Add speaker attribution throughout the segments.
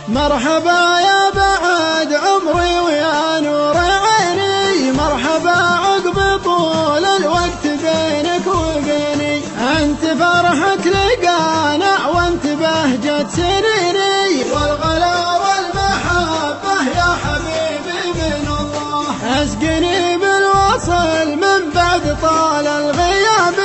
Speaker 1: مرحبا يا بعد عمري ويا نور عيني، مرحبا عقب طول الوقت بينك وبيني، أنت فرحة لقانا وأنت بهجة سنيني، والغلا والمحبة يا حبيبي من الله، اسقني بالوصل من بعد طال الغياب،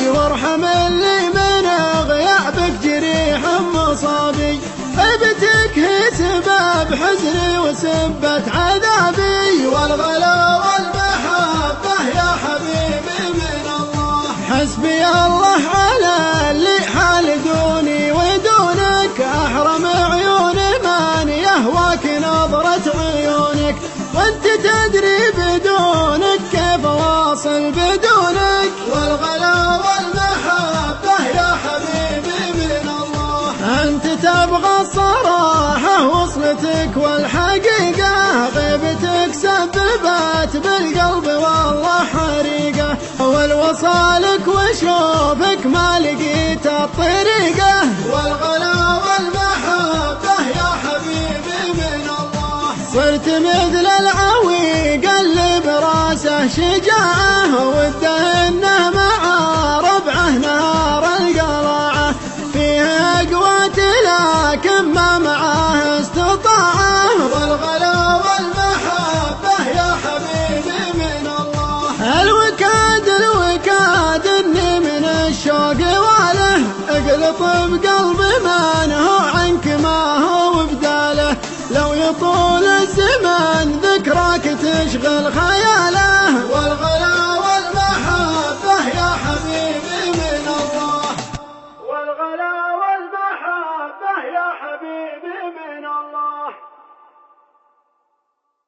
Speaker 1: وارحم اللي من غيابك جريح مصابي، غيبتك هي سبب حزني وسبت عذابي، والغلا والمحبة يا حبيبي من الله، حسبي الله على اللي حال دوني ودونك، أحرم عيوني من يهواك نظرة عيونك، وانت تدري بدونك كيف واصل بدونك، والغلا والمحبة يا حبيبي من الله، أنت تبغى الصراحة وصلتك والحقيقة، غيبتك سببت بالقلب والله حريقة، والوصالك وشوفك ما لقيت الطريقة، والغلا والمحبة يا حبيبي من الله، صرت مثل العويق اللي براسه شجاعة، وده انه مع ربعه نار القلاعة، فيه قوات لكن ما معاه استطاعة، والغلا والمحبة يا حبيبي من الله، الوكاد اني من الشوق واله اقلط